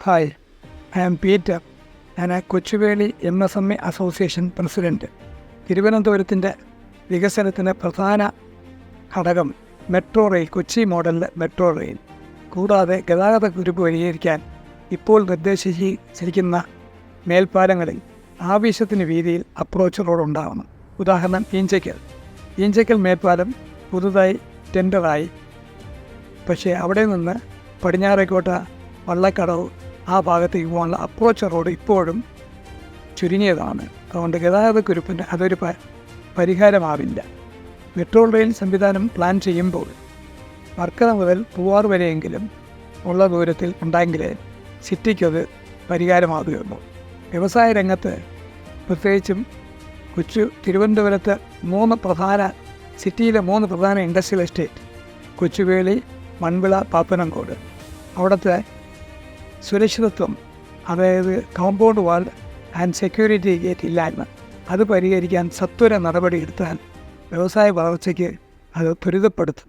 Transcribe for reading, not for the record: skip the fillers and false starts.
Hi, I am Peter. ഞാൻ Kochuveli MSME association president. തിരുവനന്തപുരത്തിൻ്റെ വികസനത്തിന് പ്രധാന ഘടകം മെട്രോ റെയിൽ, കൊച്ചി മോഡലിലെ മെട്രോ റെയിൽ. കൂടാതെ ഗതാഗതക്കുരുക്ക് പരിഹരിക്കാൻ ഇപ്പോൾ നിർദ്ദേശിച്ചിരിക്കുന്ന മേൽപ്പാലങ്ങളിൽ ആവശ്യത്തിന് വീതിയിൽ അപ്രോച്ച് റോഡ് ഉണ്ടാകണം. ഉദാഹരണം ഈഞ്ചക്കൽ മേൽപ്പാലം പുതുതായി ടെൻഡറായി. പക്ഷേ അവിടെ നിന്ന് പടിഞ്ഞാറേക്കോട്ട വള്ളക്കടവ് ആ ഭാഗത്തേക്ക് പോകാനുള്ള അപ്രോച്ച് റോഡ് ഇപ്പോഴും ചുരുങ്ങിയതാണ്. അതുകൊണ്ട് ഗതാഗതക്കുരുപ്പിന് അതൊരു പരിഹാരമാവില്ല. മെട്രോ റെയിൽ സംവിധാനം പ്ലാൻ ചെയ്യുമ്പോൾ വർക്കല മുതൽ പൂവാർ വരെയെങ്കിലും ഉള്ള ദൂരത്തിൽ ഉണ്ടെങ്കിലേ സിറ്റിക്കത് പരിഹാരമാകുകയുള്ളൂ. വ്യവസായ രംഗത്ത് പ്രത്യേകിച്ചും തിരുവനന്തപുരത്ത് സിറ്റിയിലെ 3 പ്രധാന ഇൻഡസ്ട്രിയൽ എസ്റ്റേറ്റ് കൊച്ചുവേളി, മൺവിള, പാപ്പനംകോട്. അവിടുത്തെ സുരക്ഷിതത്വം, അതായത് compound wall and security gate ഇല്ലായ്മ, അത് പരിഹരിക്കാൻ സത്വര നടപടി എടുത്താൽ വ്യവസായ വളർച്ചയ്ക്ക് അത് ത്വരിതപ്പെടുത്തും.